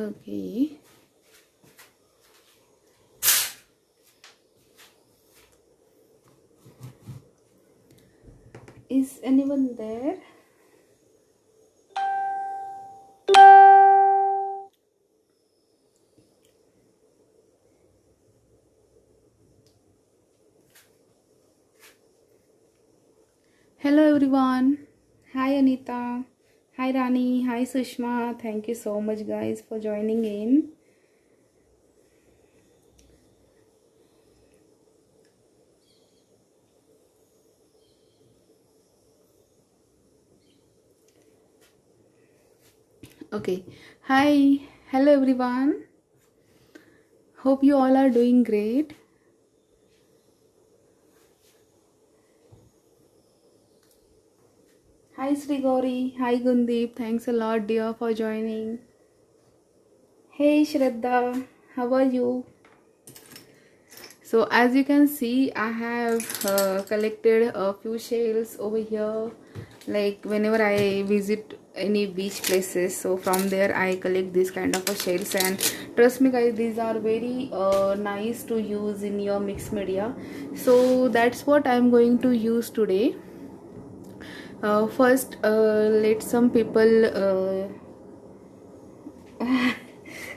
Okay. Is anyone there? Hello everyone. Hi Anita. Hi Rani. Hi Sushma. Thank you so much guys for joining in. Okay. Hi. Hello everyone. Hope you all are doing great. Hi Sri Gauri. Hi Gundeep. Thanks a lot dear for joining. Hey Shraddha. How are you? So as you can see, I have collected a few shells over here. Like whenever I visit any beach places, so from there I collect this kind of a shells, and trust me guys, these are very nice to use in your mixed media. So that's what I'm going to use today. First, let some people.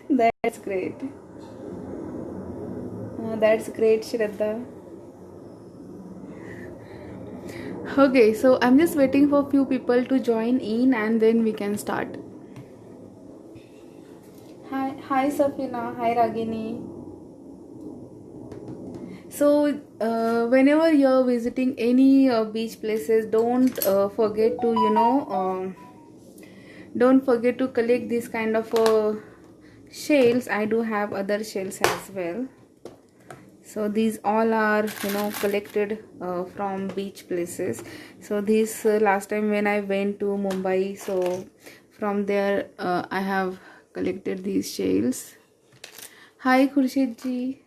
That's great. That's great, Shraddha. Okay, so I'm just waiting for few people to join in and then we can start. Hi Safina, hi Ragini. So whenever you're visiting any beach places, don't forget to collect this kind of shells. I do have other shells as well. So these all are collected from beach places. So this last time when I went to Mumbai, so from there I have collected these shells. Hi Khurshid ji.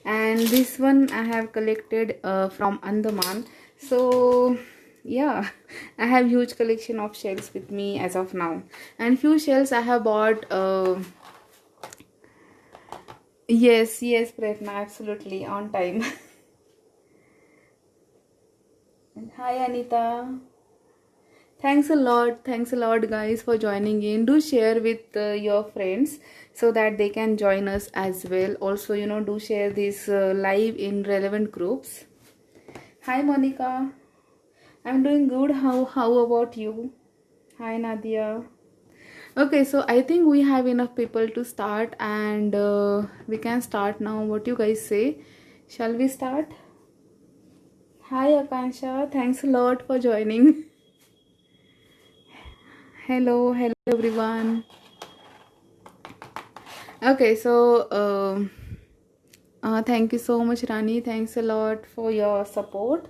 And this one I have collected from Andaman. So yeah, I have huge collection of shells with me as of now, and few shells I have bought yes, Pretna, absolutely on time. And hi Anita. Thanks a lot, guys, for joining in. Do share with your friends so that they can join us as well. Also, do share this live in relevant groups. Hi Monica. I'm doing good. How about you? Hi Nadia. Okay, so I think we have enough people to start, and we can start now. What you guys say? Shall we start? Hi Akansha. Thanks a lot for joining. Hello everyone. Okay, so thank you so much, Rani. Thanks a lot for your support.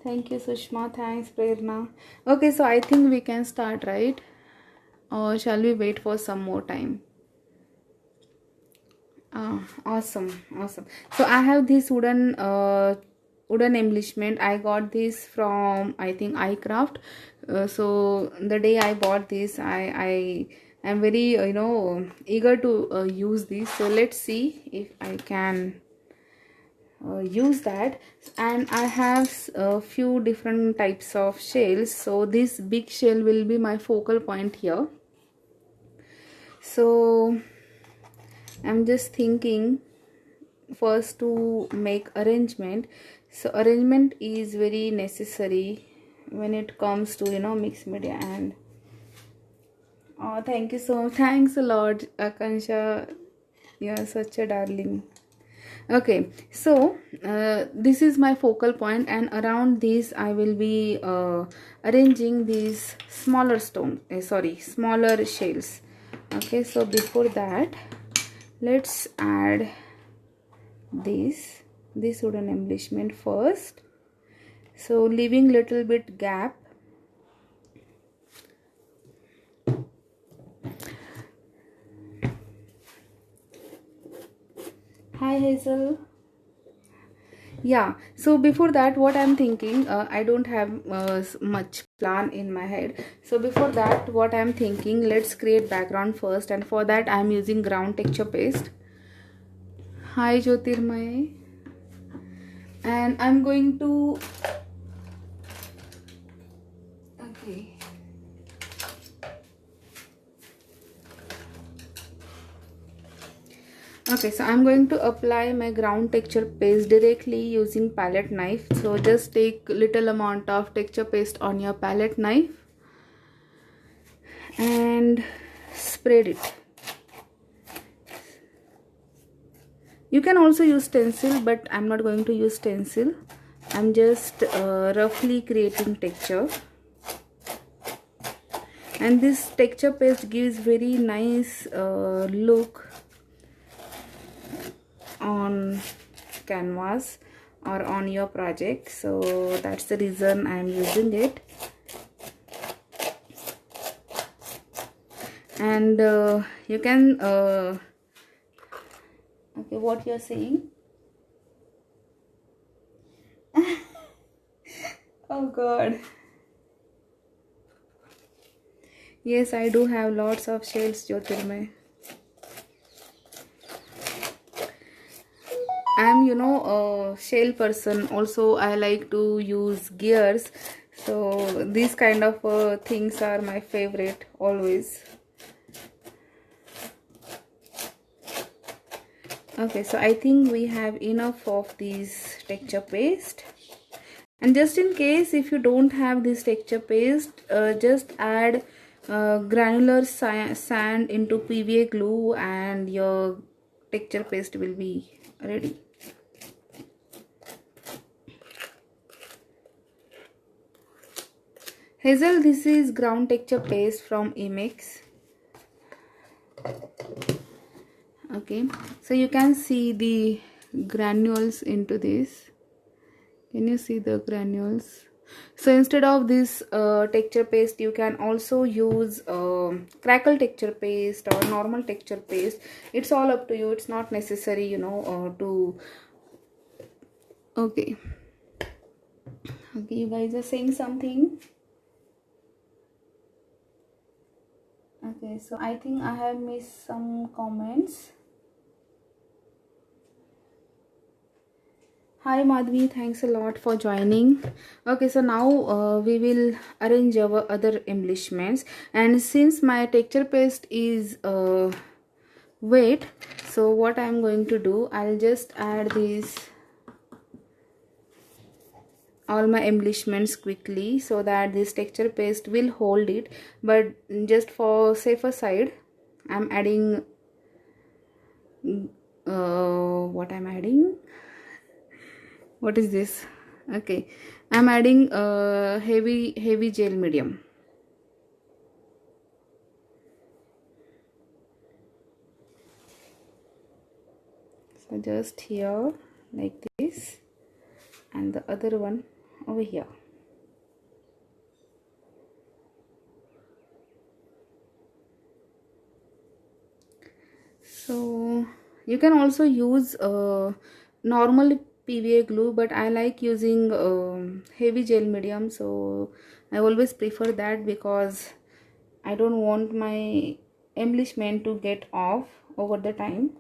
Thank you, Sushma. Thanks, Prerna. Okay, so I think we can start, right? Or shall we wait for some more time? Awesome. So I have this wooden embellishment. I got this from, I think, iCraft. So the day I bought this, I am very eager to use this. So let's see if I can use that. And I have a few different types of shells. So this big shell will be my focal point here. So I'm just thinking first to make arrangement. So arrangement is very necessary when it comes to mixed media. And oh, thanks a lot, Akansha. You're such a darling. Okay, so this is my focal point, and around this I will be arranging these smaller shells. Okay, so before that, let's add this wooden embellishment first, so leaving little bit gap. Hi Hazel. Yeah, so before that, what I'm thinking, I don't have much plan in my head. So before that, what I'm thinking, let's create background first, and for that I'm using ground texture paste. Hi Jyotirmay. And I'm going to, okay, okay, so I'm going to apply my ground texture paste directly using palette knife. So just take little amount of texture paste on your palette knife and spread it. You can also use stencil, but I'm not going to use stencil. I'm just roughly creating texture, and this texture paste gives very nice look on canvas or on your project. So that's the reason I'm using it. And you can okay, what you're saying? Oh god. Yes, I do have lots of shades, Jyotirmay. I'm, you know, a shell person. Also, I like to use gears. So these kind of things are my favorite always. Okay, so I think we have enough of this texture paste. And just in case if you don't have this texture paste, just add granular sand into PVA glue and your texture paste will be ready. Hazel, this is ground texture paste from Emix. Okay, so you can see the granules into this. Can you see the granules? So instead of this texture paste, you can also use crackle texture paste or normal texture paste. It's all up to you. It's not necessary, you know, to. Okay, okay, you guys are saying something. Okay, so I think I have missed some comments. Hi Madhvi, thanks a lot for joining. Okay, so now we will arrange our other embellishments, and since my texture paste is wet, so what I'm going to do, I'll just add these all my embellishments quickly so that this texture paste will hold it. But just for safer side, I'm adding what I'm adding, what is this? Okay, I'm adding heavy gel medium. So just here like this, and the other one over here. So you can also use normal PVA glue, but I like using heavy gel medium, so I always prefer that because I don't want my embellishment to get off over the time.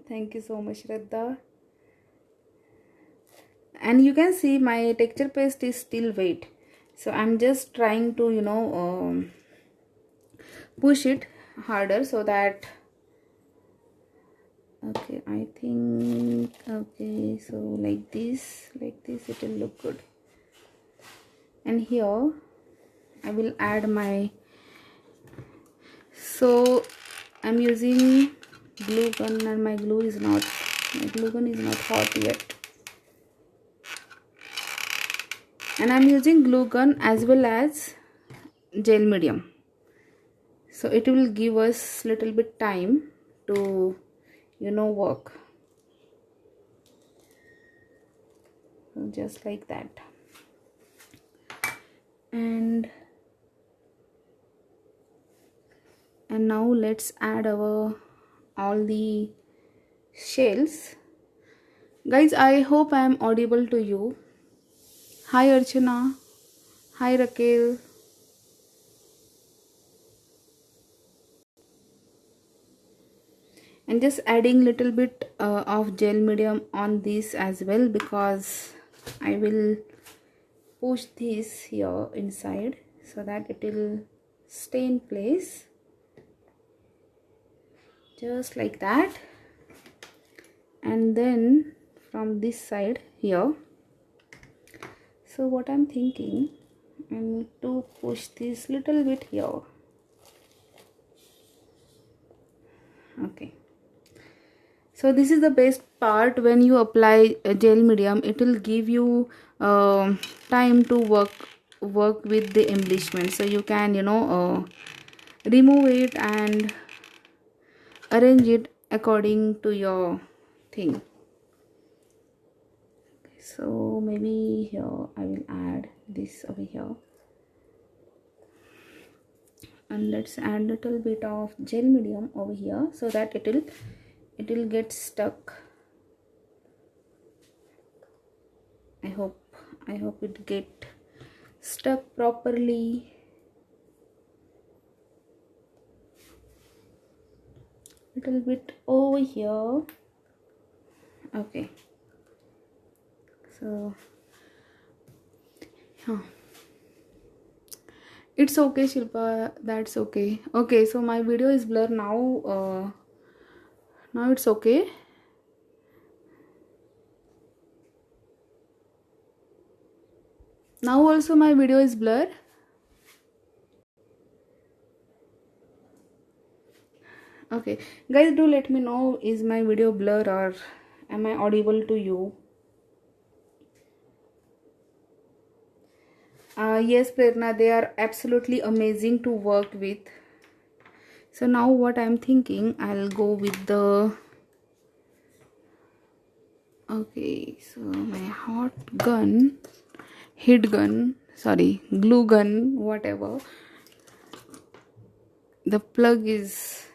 Thank you so much, Shraddha. And you can see my texture paste is still wet, so I'm just trying to, you know, push it harder so that, okay, I think, okay, so like this it will look good. And here I will add my, so I'm using glue gun, and my glue gun is not hot yet, and I'm using glue gun as well as gel medium, so it will give us little bit time to, you know, work. So just like that. And now let's add our all the shells. Guys, I hope I am audible to you. Hi Archana. Hi Raquel. And just adding little bit of gel medium on this as well, because I will push this here inside so that it will stay in place, just like that. And then from this side here, so what I'm thinking, I need to push this little bit here. Okay, so this is the best part. When you apply a gel medium, it will give you time to work with the embellishment, so you can remove it and arrange it according to your thing. So maybe here I will add this over here, and let's add little bit of gel medium over here so that it will get stuck. I hope it get stuck properly. Little bit over here. Okay, so it's okay Shilpa, that's okay. Okay, so my video is blur now. Now it's okay. Now also my video is blur. Okay guys, do let me know, is my video blur or am I audible to you? Yes Prerna, they are absolutely amazing to work with. So now what I'm thinking, I'll go with the, okay, so my hot gun, heat gun, sorry, glue gun, whatever, the plug is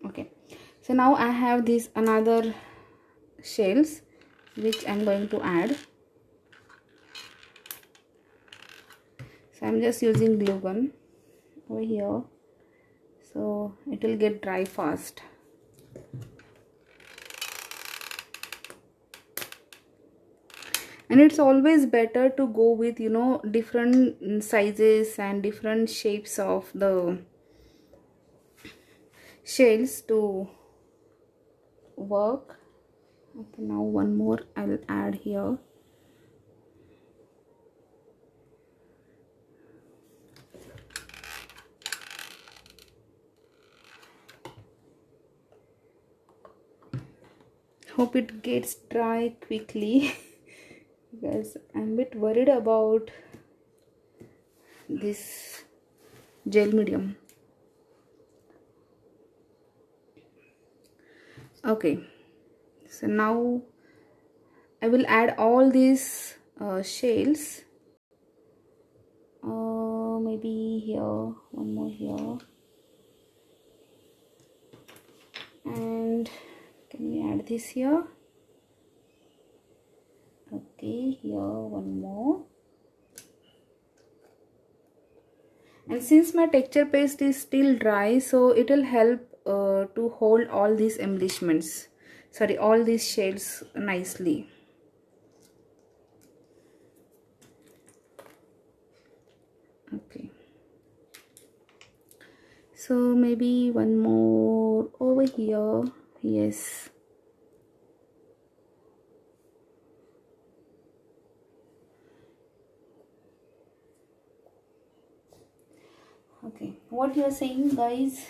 okay. So now I have this another shells which I'm going to add. So I'm just using glue gun over here, so it will get dry fast. And it's always better to go with different sizes and different shapes of the shells to work. Okay, now one more I'll add here. Hope it gets dry quickly because I'm a bit worried about this gel medium. Okay, so now I will add all these shells. Maybe here, one more here, and can we add this here? Okay, here one more. And since my texture paste is still dry, so it will help to hold all these embellishments, sorry, all these shades nicely. Okay, so maybe one more over here. Yes, okay, what you are saying guys?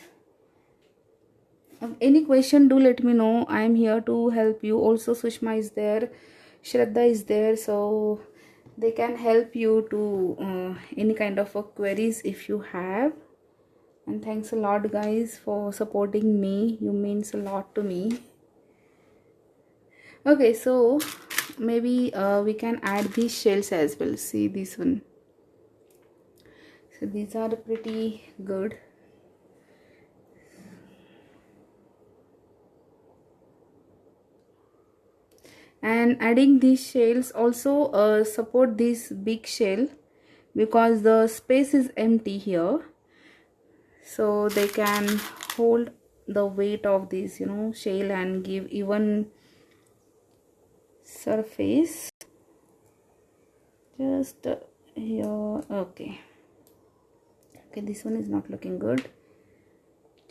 Any question, do let me know. I am here to help you. Also Sushma is there, Shraddha is there, so they can help you to any kind of queries if you have. And thanks a lot guys for supporting me, you means a lot to me. Okay, so maybe we can add these shells as well. See this one, so these are pretty good. And adding these shells also support this big shell, because the space is empty here, so they can hold the weight of this, you know, shell and give even surface. Just here. Okay, this one is not looking good.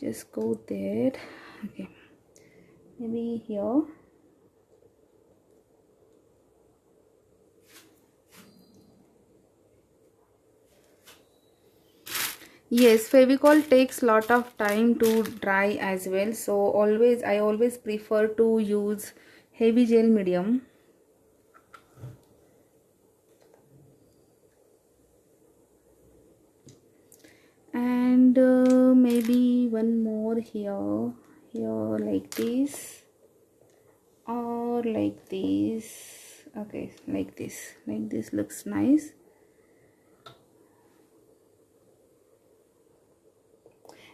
Just go there. Okay, maybe here. Yes, Fevicol takes lot of time to dry as well, so I always prefer to use heavy gel medium. And maybe one more here like this, or like this. Okay, like this looks nice.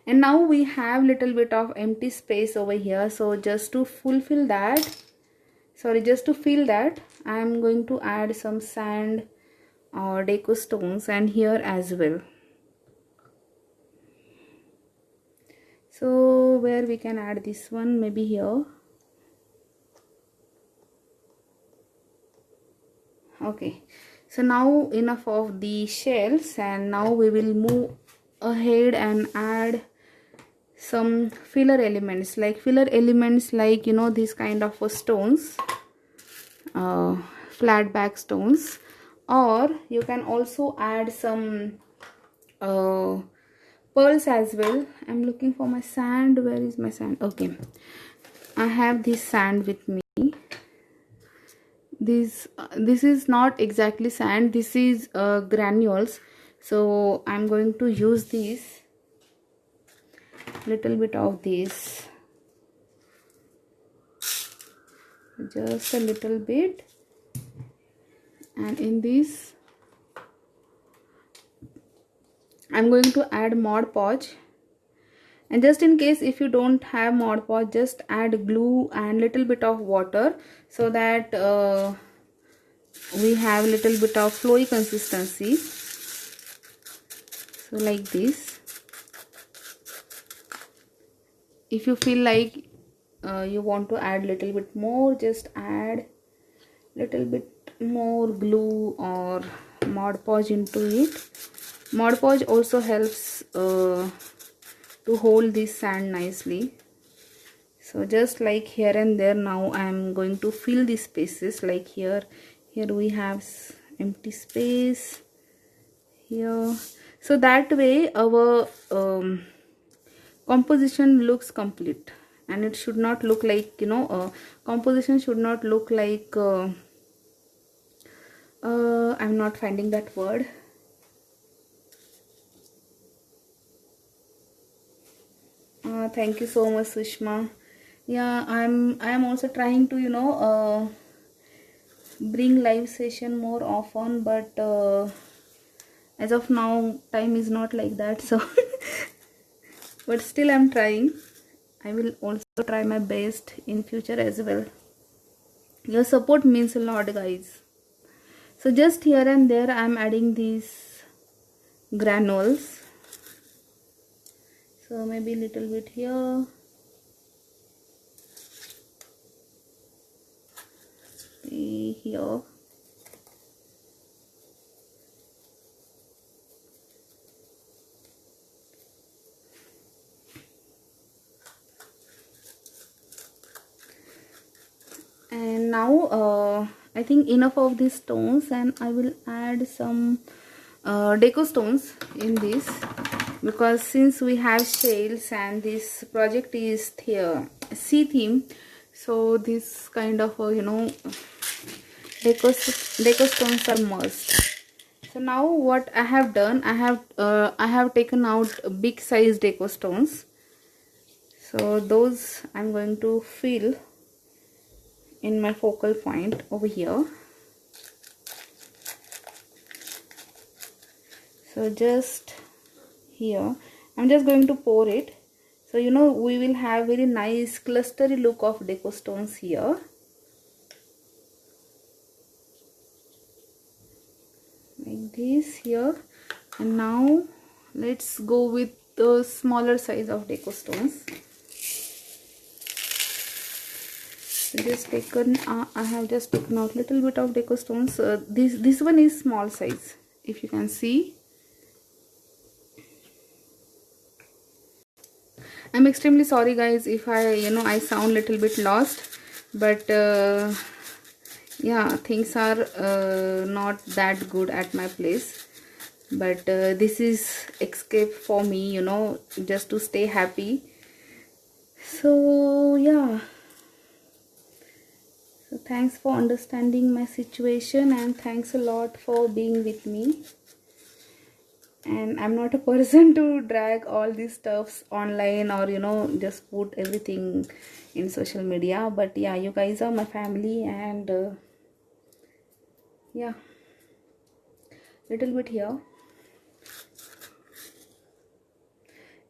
And now we have little bit of empty space over here, so just to fill that, I am going to add some sand or deco stones, and here as well. So where we can add this one, maybe here. Okay, so now enough of the shells, and now we will move ahead and add some filler elements like you know, these kind of stones, flat back stones, or you can also add some pearls as well. I'm looking for my sand. Where is my sand? Okay, I have this sand with me. This is not exactly sand, this is granules, so I'm going to use this little bit of this, just a little bit, and in this I'm going to add Mod Podge. And just in case if you don't have Mod Podge, just add glue and little bit of water, so that we have little bit of flowy consistency. So like this. If you feel like you want to add little bit more, just add little bit more glue or Mod Podge into it. Mod Podge also helps to hold this sand nicely. So just like here and there, now I am going to fill the spaces, like here we have empty space here, so that way our composition looks complete. And it should not look like, you know, composition should not look like I'm not finding that word. Thank you so much, Sushma. Yeah, I am also trying to, you know, bring live session more often, but as of now time is not like that, so but still I'm trying. I will also try my best in future as well. Your support means a lot, guys. So just here and there I'm adding these granules, so maybe little bit here, here. And now I think enough of these stones, and I will add some deco stones in this, because since we have shells and this project is here sea theme, so this kind of you know, deco stones are must. So now what I have done, I have taken out big size deco stones, so those I'm going to fill in my focal point over here. So just here I'm just going to pour it, so you know, we will have very nice clustery look of deco stones here. this here. And now let's go with the smaller size of deco stones. Just taken I have just taken out little bit of deco stones. This one is small size, if you can see. I'm extremely sorry guys if I sound little bit lost, but yeah, things are not that good at my place, but this is escape for me, just to stay happy. So yeah, so thanks for understanding my situation, and thanks a lot for being with me. And I'm not a person to drag all these stuffs online or just put everything in social media, but yeah, you guys are my family. And yeah, little bit here,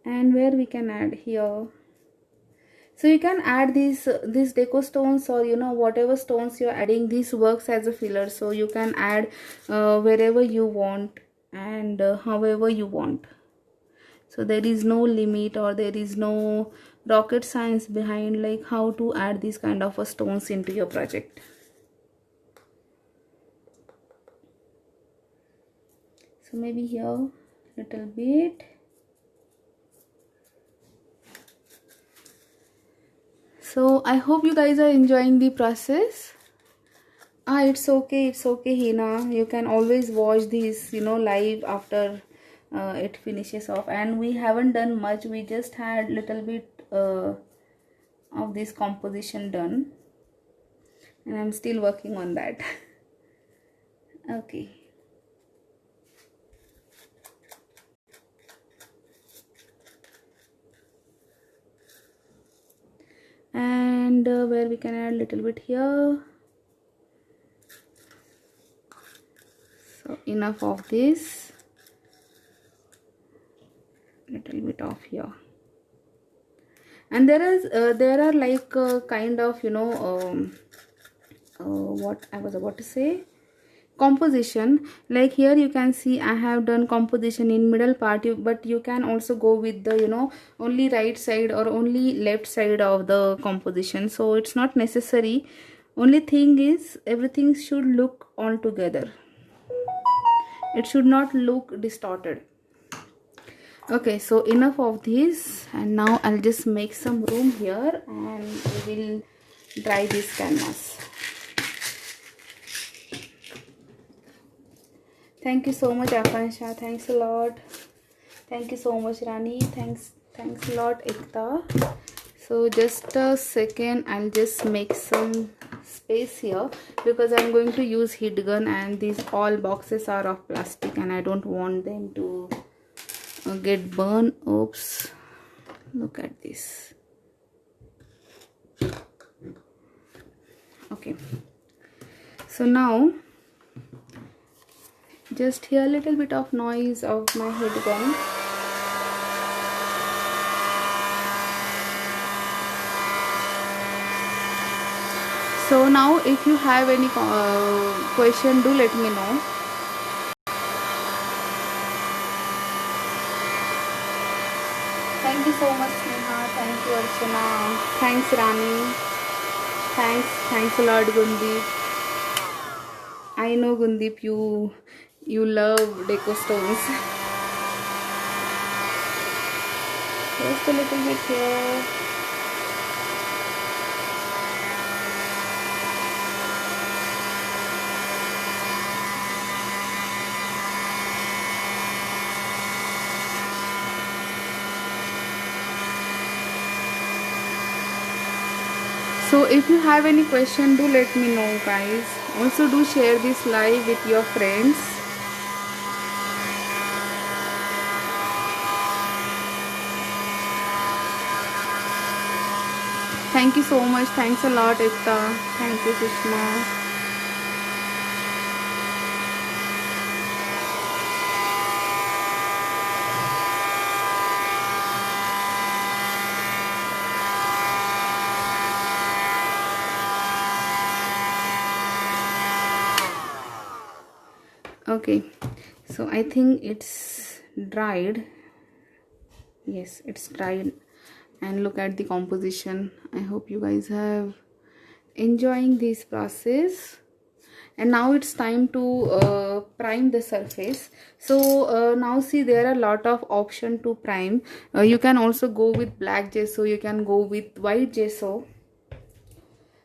and where we can add here. So you can add these deco stones, or whatever stones you're adding. This works as a filler, so you can add wherever you want, and however you want. So there is no limit, or there is no rocket science behind like how to add these kind of stones into your project. So maybe here little bit. So I hope you guys are enjoying the process. It's okay, Hina. You can always watch this live after it finishes off. And we haven't done much, we just had little bit of this composition done, and I'm still working on that. Okay. And where we can add little bit here. So enough of this, little bit of here. And there are like kind of what I was about to say, composition. Like here you can see I have done composition in middle part, but you can also go with the only right side or only left side of the composition. So it's not necessary. Only thing is everything should look all together. It should not look distorted. Okay, so enough of this, and now I'll just make some room here, and we will dry this canvas. Thank you so much, Akansha. Thanks a lot. Thank you so much, Rani. Thanks a lot, Ekta. So just a second, I'll just make some space here, because I'm going to use heat gun, and these all boxes are of plastic and I don't want them to get burned. Oops, look at this. Okay, so now just hear a little bit of noise of my heat gun. So now if you have any question, do let me know. Thank you so much, Sneha. Thank you, Archana. Thanks, Rani. Thanks a lot, Gundeep. I know, Gundeep, you love deco stones. Just a little bit here. So if you have any question, do let me know, guys. Also do share this live with your friends. Thank you so much. Thanks a lot, Ekta. Thank you, Sushma. Okay, So I think it's dried. Yes, it's dried. And look at the composition. I hope you guys have enjoying this process. And now it's time to prime the surface. So now see, there are a lot of option to prime. You can also go with black gesso, you can go with white gesso.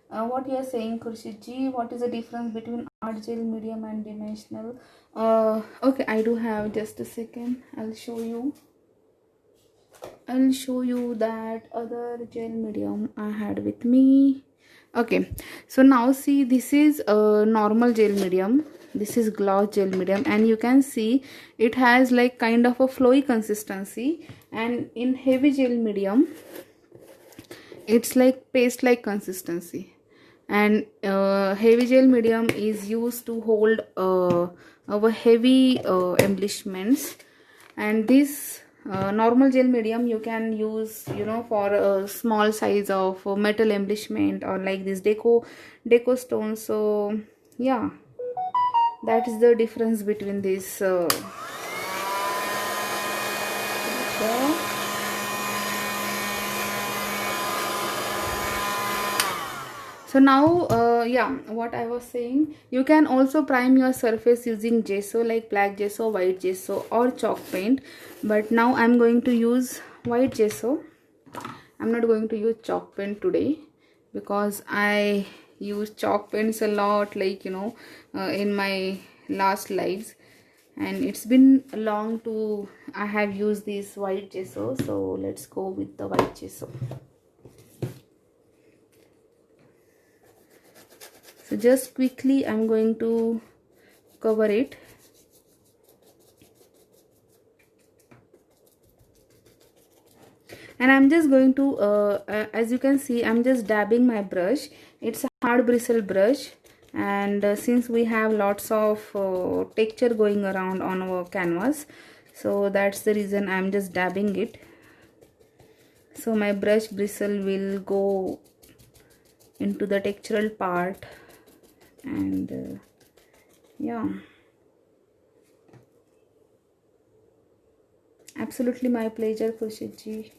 What you are saying, Khurshid ji? What is the difference between art gel medium and dimensional? Okay, I do have, just a second, I'll show you that other gel medium I had with me. Okay, so now see, this is a normal gel medium, this is gloss gel medium, and you can see it has like kind of a flowy consistency, and in heavy gel medium it's like paste like consistency. And heavy gel medium is used to hold our heavy embellishments, and this normal gel medium you can use, you know, for a small size of metal embellishment or like this deco stone. So yeah, that is the difference between this So now yeah, what I was saying, you can also prime your surface using gesso, like black gesso, white gesso or chalk paint. But now I'm going to use white gesso. I'm not going to use chalk paint today because I use chalk paints a lot, like, you know, in my last lives, and it's been long to I have used this white gesso. So let's go with the white gesso. So just quickly I'm going to cover it. And I'm just going to as you can see, I'm just dabbing my brush. It's a hard bristle brush, and since we have lots of texture going around on our canvas, so that's the reason I'm just dabbing it. So my brush bristle will go into the textural part, and yeah, absolutely my pleasure, Khurshid ji.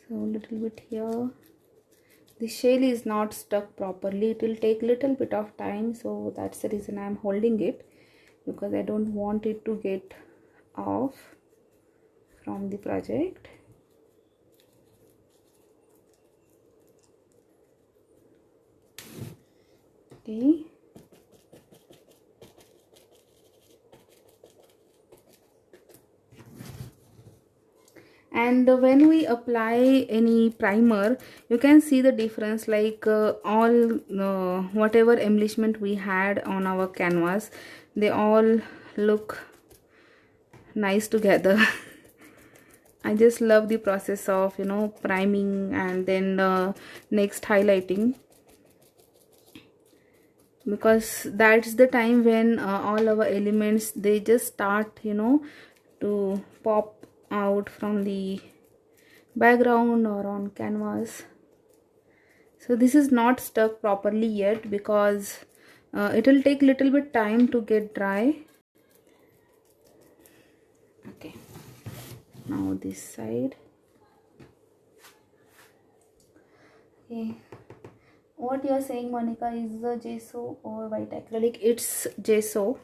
So a little bit here. The shell is not stuck properly. It will take little bit of time, so that's the reason I'm holding it, because I don't want it to get off from the project. Okay. And when we apply any primer, you can see the difference, like all whatever embellishment we had on our canvas, they all look nice together. I just love the process of, you know, priming and then next highlighting, because that's the time when all our elements, they just start, you know, to pop out from the background or on canvas. So this is not stuck properly yet because it will take little bit time to get dry. Okay, now this side. Okay, what you are saying, Monica, is the gesso or white acrylic? It's gesso.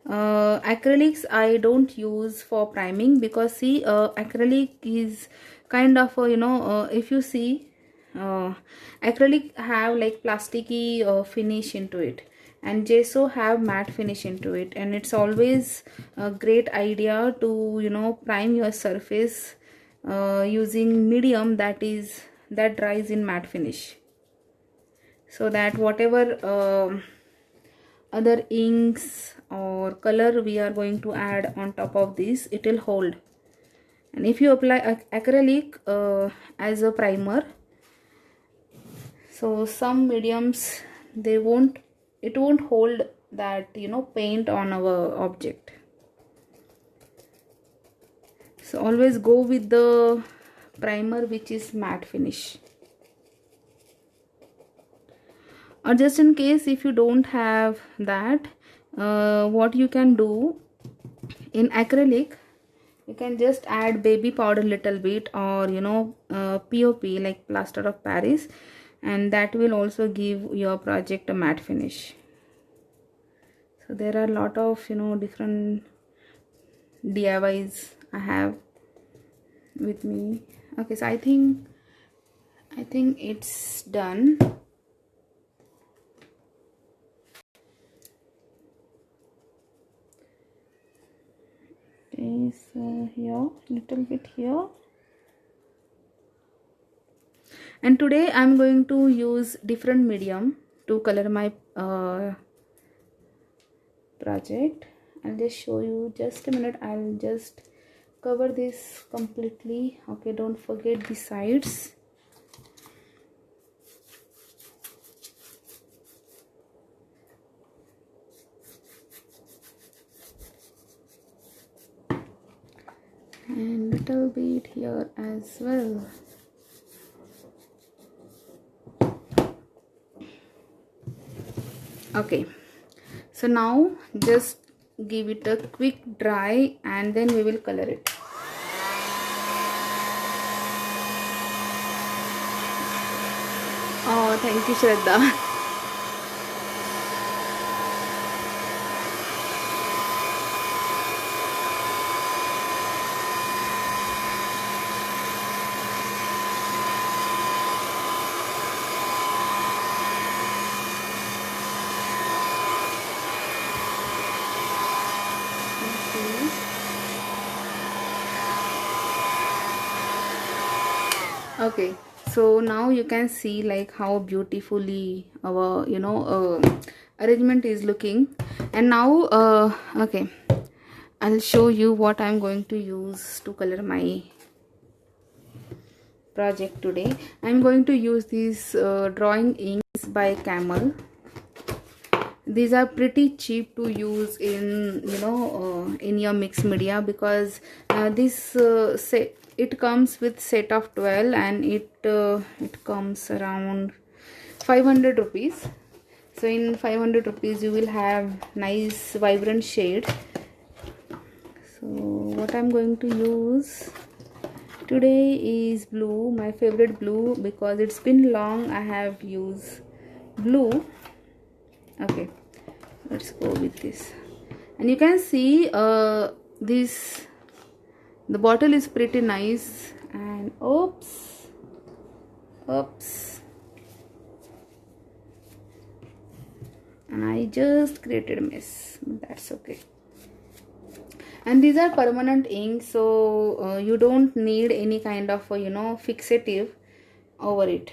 Acrylics I don't use for priming, because see, acrylic is kind of you know, if you see, acrylic have like plasticky finish into it, and gesso have matte finish into it, and it's always a great idea to, you know, prime your surface using medium that dries in matte finish, so that whatever other inks or color we are going to add on top of this, it will hold. And if you apply acrylic as a primer, so some mediums, it won't hold that, you know, paint on our object. So always go with the primer which is matte finish. Or just in case if you don't have that, what you can do in acrylic, you can just add baby powder little bit, or POP, like plaster of Paris, and that will also give your project a matte finish. So there are a lot of different DIYs I have with me. Okay, so I think it's done. Okay, so here, little bit here. And today I'm going to use different medium to color my project. I'll just show you, just a minute. I'll just cover this completely. Okay, don't forget the sides. And little bit here as well. Okay, so now just give it a quick dry and then we will color it. Oh, thank you, Shraddha. Okay, so now you can see like how beautifully our arrangement is looking. And now okay, I'll show you what I'm going to use to color my project today. I'm going to use these drawing inks by Camel. These are pretty cheap to use in in your mixed media, because this set, it comes with set of 12, and it comes around 500 rupees. So in 500 rupees you will have nice vibrant shade. So what I'm going to use today is blue, my favorite blue, because it's been long I have used blue. Okay, let's go with this. And you can see this, the bottle is pretty nice. And oops, and I just created a mess, but that's okay. And these are permanent inks, so you don't need any kind of fixative over it.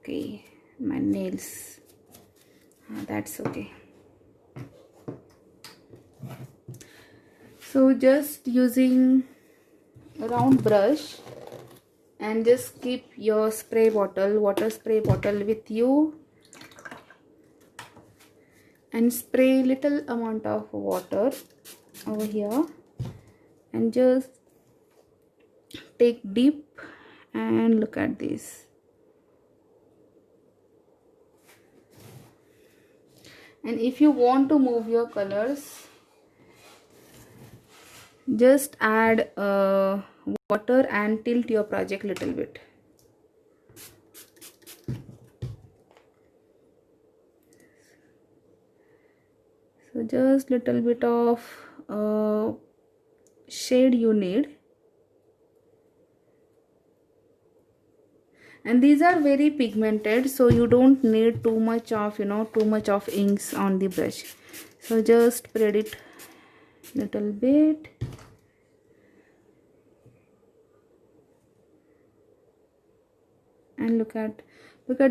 Okay, my nails, that's okay. So just using a round brush, and just keep your spray bottle, water spray bottle with you, and spray little amount of water over here, and just take dip and look at this. And if you want to move your colors, just add water and tilt your project little bit. So just little bit of shade you need. And these are very pigmented, so you don't need too much of inks on the brush. So just spread it little bit. And look at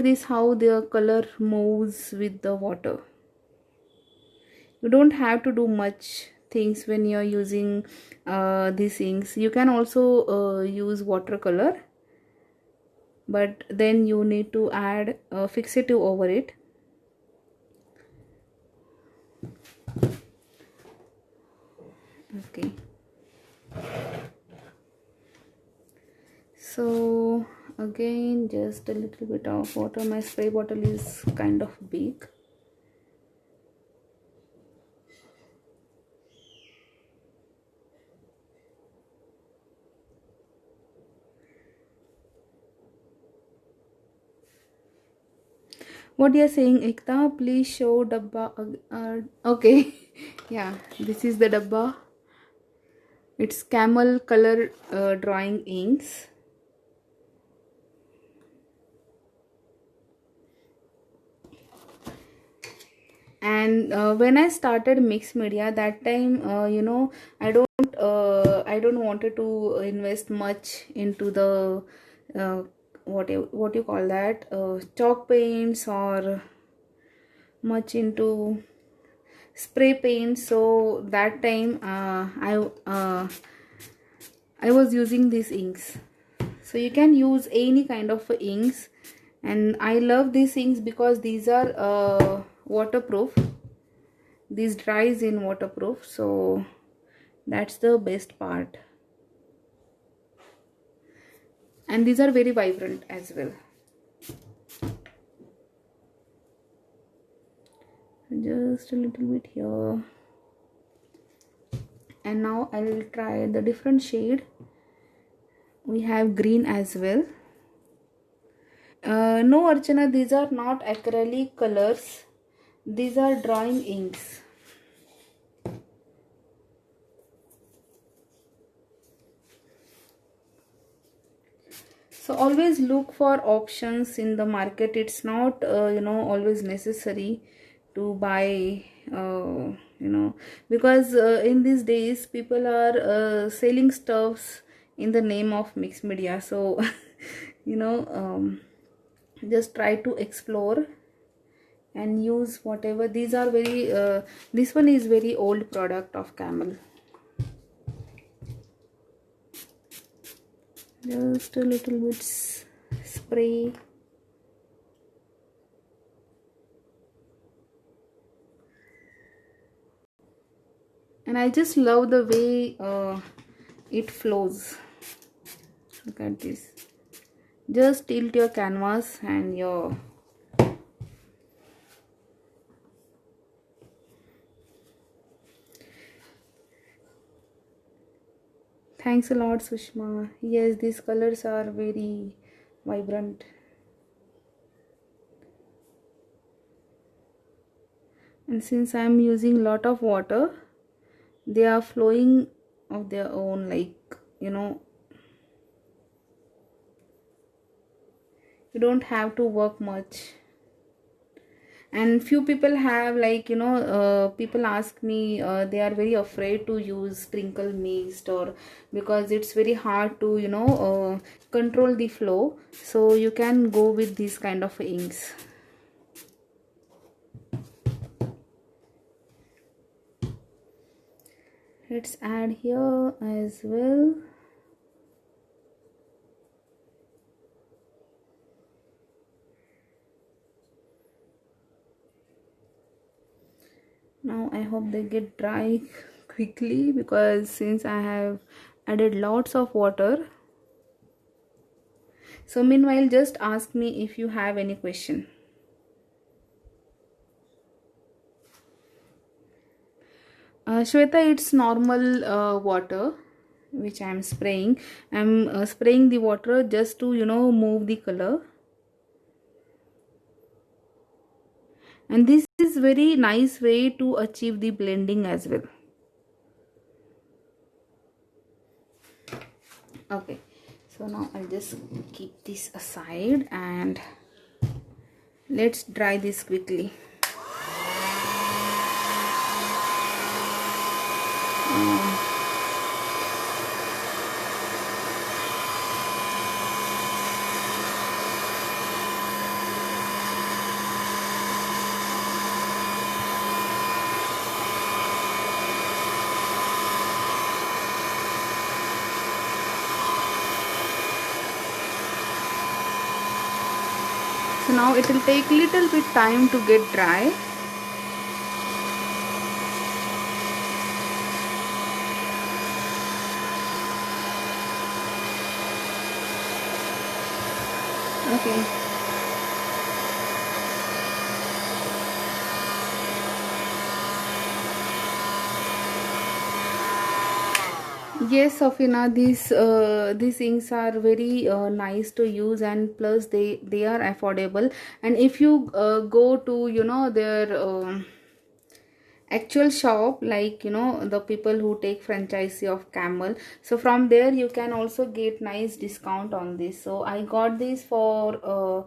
this, how the color moves with the water. You don't have to do much things when you're using these inks. You can also use watercolor, but then you need to add a fixative over it. Okay, so again just a little bit of water. My spray bottle is kind of big. What you are saying, Ekta? Please show dabba. Okay. Yeah, this is the dabba. It's camel color drawing inks. And when I started mixed media, that time I don't wanted to invest much into the uh, what you call that, chalk paints, or much into spray paint. So that time I was using these inks. So you can use any kind of inks, and I love these inks because these are waterproof. These dries in waterproof, so that's the best part. And these are very vibrant as well. Just a little bit here. And now I'll try the different shade. We have green as well. No, Archana, these are not acrylic colors. These are drawing inks. So always look for options in the market. It's not always necessary to buy because in these days people are selling stuffs in the name of mixed media. So just try to explore and use whatever. These are very this one is very old product of Camel. Just a little bit spray. And I just love the way it flows. Look at this. Just tilt your canvas and your thanks a lot, Sushma. Yes, these colors are very vibrant. And since I am using lot of water, they are flowing of their own, like you don't have to work much. And few people have, like people ask me, they are very afraid to use sprinkle mixed, or because it's very hard to control the flow. So you can go with these kind of inks. Let's add here as well. Now I hope they get dry quickly, because since I have added lots of water. So meanwhile, just ask me if you have any question. Shweta, it's normal water which I am spraying. I'm spraying the water just to move the color. And this is very nice way to achieve the blending as well. Okay, so now I'll just keep this aside and let's dry this quickly. So now it will take little bit time to get dry. Okay. Yes, Safina, these inks are very nice to use, and plus they are affordable. And if you go to their actual shop, like the people who take franchisee of Camel, so from there you can also get nice discount on this. So I got this for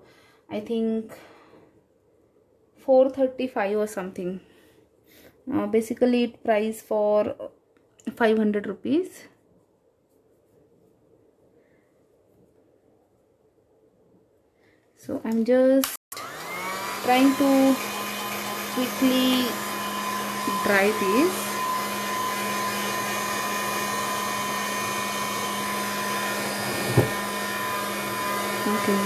I think 435 or something. Basically it price for 500 rupees. So I'm just trying to quickly dry this. Okay.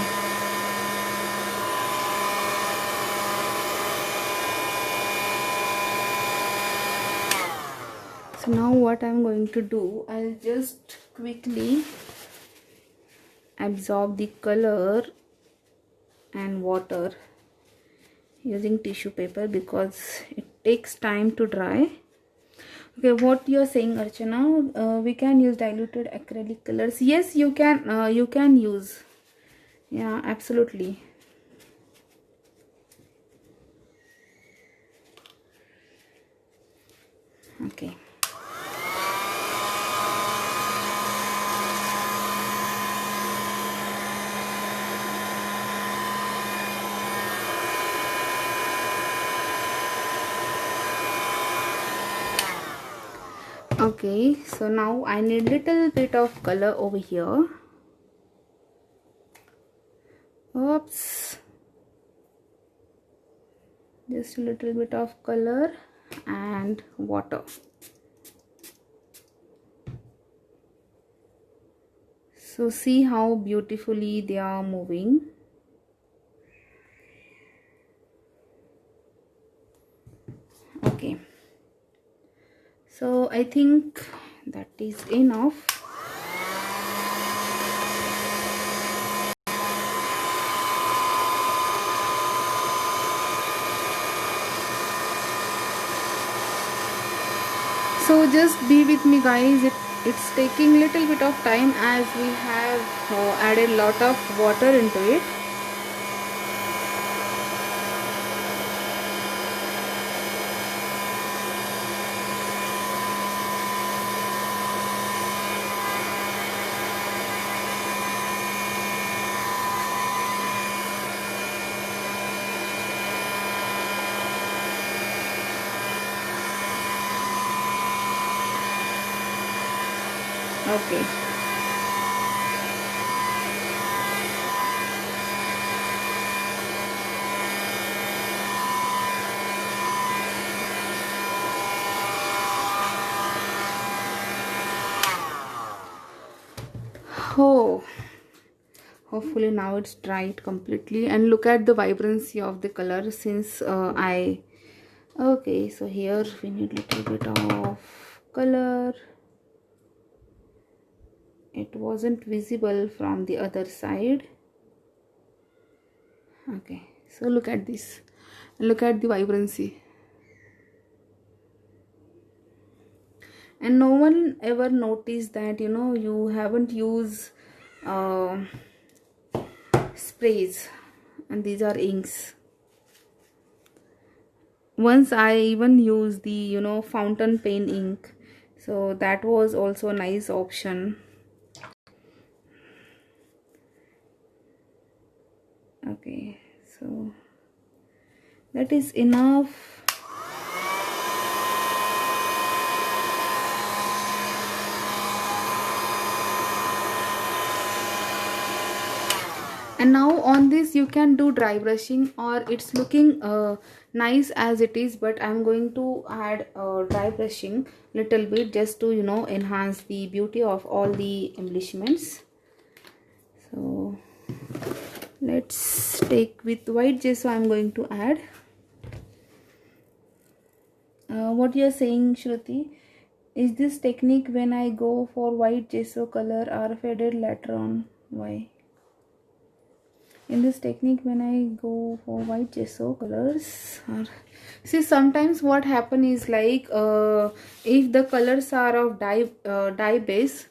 So now what I'm going to do, I'll just quickly absorb the color and water using tissue paper because it takes time to dry. Okay, what you're saying, Archana, we can use diluted acrylic colors. Yes, you can use. Yeah, absolutely. Okay. Okay, so now I need little bit of color over here. Oops. Just a little bit of color and water. So see how beautifully they are moving. Okay. So I think that is enough. So just be with me, guys. It's taking little bit of time as we have added lot of water into it. Okay. Oh, hopefully now it's dried completely, and look at the vibrancy of the color since okay, so here we need little bit of color. It wasn't visible from the other side. Okay, so look at this, look at the vibrancy. And no one ever noticed that you haven't used uh, sprays, and these are inks. Once I even used the fountain pen ink, so that was also a nice option. Okay, so that is enough. And now on this you can do dry brushing, or it's looking nice as it is, but I'm going to add dry brushing little bit just to enhance the beauty of all the embellishments. So let's take with white gesso. I'm going to add what you're saying, Shruti. Is this technique when I go for white gesso color are faded later on? Why? in this technique, when I go for white gesso colors, or see, sometimes what happen is like if the colors are of dye base,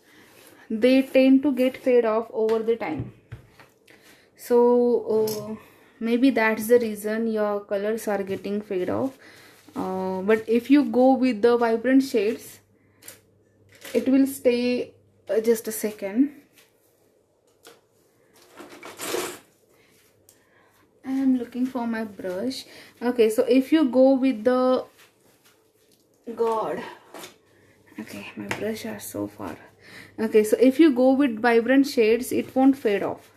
they tend to get fade off over the time. So maybe that's the reason your colors are getting fade off. But if you go with the vibrant shades, it will stay. Just a second, I am looking for my brush. Okay, so if you go with the god, okay, my brush are so far. Okay, so if you go with vibrant shades, it won't fade off.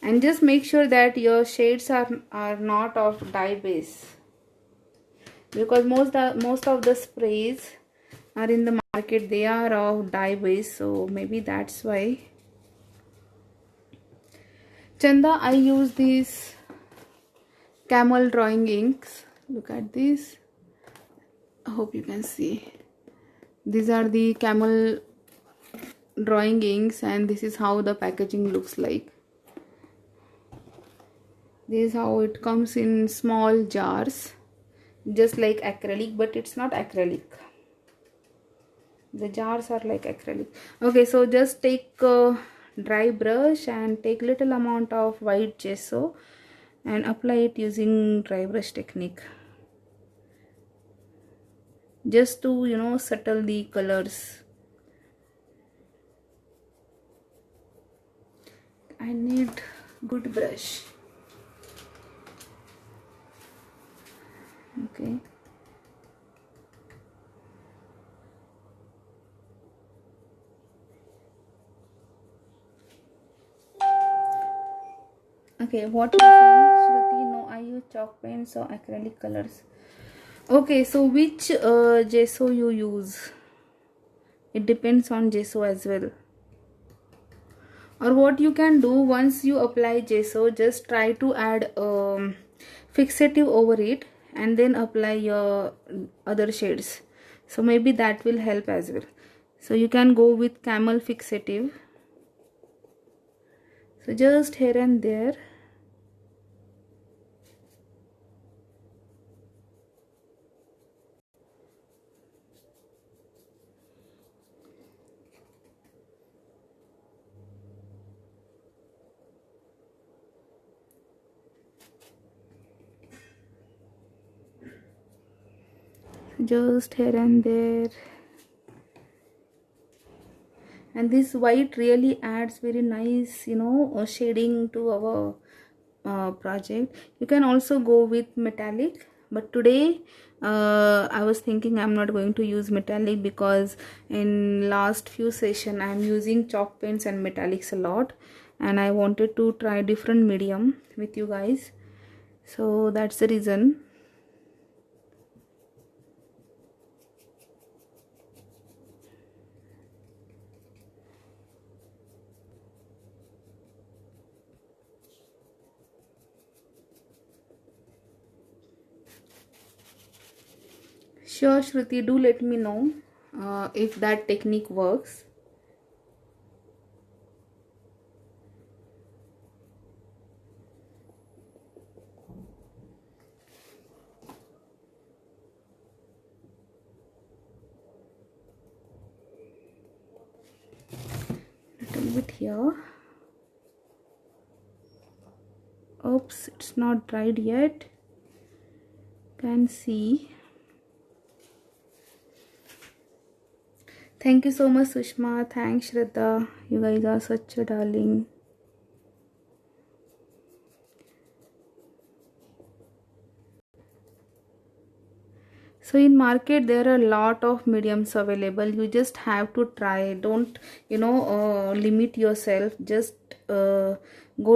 And just make sure that your shades are not of dye base, because most of the sprays are in the market, they are of dye base, so maybe that's why. Chanda, I use these camel drawing inks. Look at this. I hope you can see. These are the camel drawing inks, and this is how the packaging looks like. This is how it comes in small jars, just like acrylic, but it's not acrylic. The jars are like acrylic. Okay, so just take a dry brush and take little amount of white gesso and apply it using dry brush technique, just to, you know, settle the colors. I need good brush. Okay. Okay, what you saying, Shruti? No, I use chalk paints or acrylic colors. Okay, so which gesso you use? It depends on gesso as well. Or what you can do, once you apply gesso, just try to add fixative over it and then apply your other shades. So maybe that will help as well. So you can go with camel fixative. So just here and there. Just here and there. And this white really adds very nice, you know, shading to our project. You can also go with metallic, but today I was thinking I'm not going to use metallic, because in last few session I'm using chalk paints and metallics a lot, and I wanted to try different medium with you guys, so that's the reason. Sure, Shruti, do let me know if that technique works. Little bit here. Oops, it's not dried yet. Can see. Thank you so much, Sushma. Thanks, Shraddha. You guys are such a darling. So in market there are a lot of mediums available. You just have to try. Don't, you know, limit yourself. Just go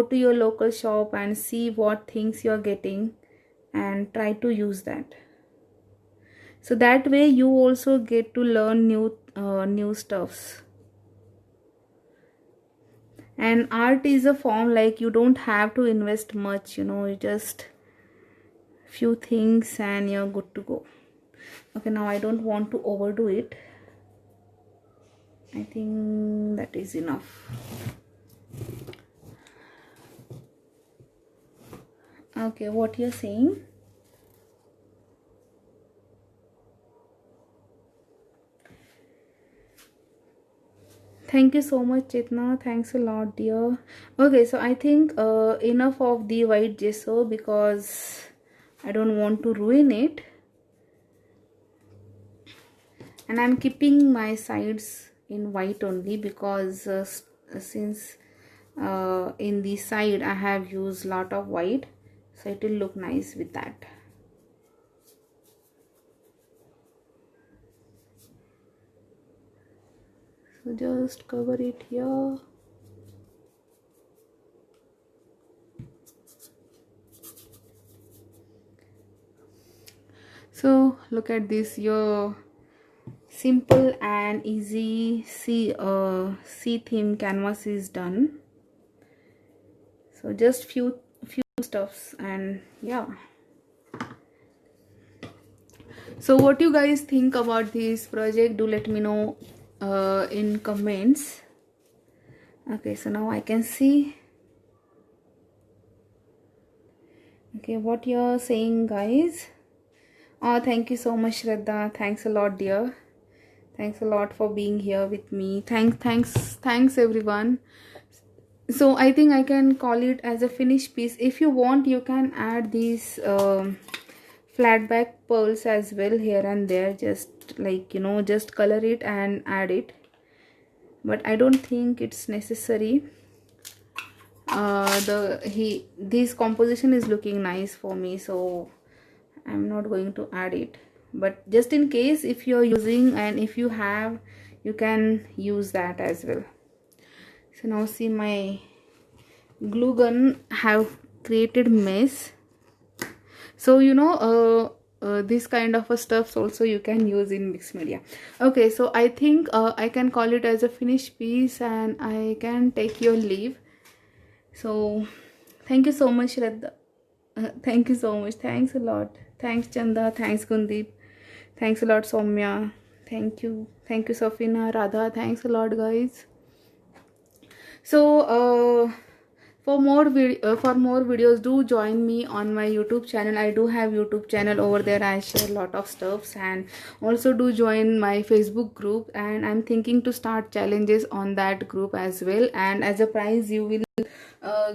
to your local shop and see what things you're getting and try to use that. So that way you also get to learn new stuffs. And art is a form, like you don't have to invest much, you know, you just few things and you're good to go. Okay, now I don't want to overdo it. I think that is enough. Okay, what you're saying? Thank you so much, Chitna. Thanks a lot, dear. Okay, so I think enough of the white gesso because I don't want to ruin it. And I'm keeping my sides in white only because since in the side I have used lot of white, so it will look nice with that. So just cover it here. So look at this, your simple and easy sea theme canvas is done. So just few stuffs, and yeah. So what you guys think about this project, do let me know in comments. Okay, so now I can see. Okay, what you're saying, guys. Oh, thank you so much, Shraddha. Thanks a lot, dear. Thanks a lot for being here with me. Thanks everyone. So I think I can call it as a finished piece. If you want, you can add these flat back pearls as well here and there, just like, you know, just color it and add it, but I don't think it's necessary. This composition is looking nice for me, so I'm not going to add it, but just in case if you're using and if you have, you can use that as well. So now see, my glue gun have created mess. So you know, this kind of a stuffs also you can use in mixed media. Okay, so I think I can call it as a finished piece and I can take your leave. So thank you so much, Shraddha. Thank you so much. Thanks a lot. Thanks, Chanda. Thanks, Gundeep. Thanks a lot, Soumya. Thank you. Thank you, Safina. Radha. Thanks a lot, guys. So for more videos, do join me on my YouTube channel. I do have YouTube channel over there. I share a lot of stuffs, and also do join my Facebook group, and I'm thinking to start challenges on that group as well, and as a prize you will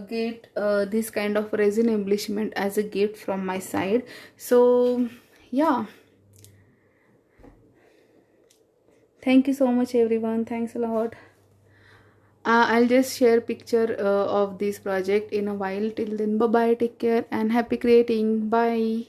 get this kind of resin embellishment as a gift from my side. So yeah, thank you so much everyone. Thanks a lot. I'll just share picture of this project in a while. Till then, bye bye, take care and happy creating. Bye.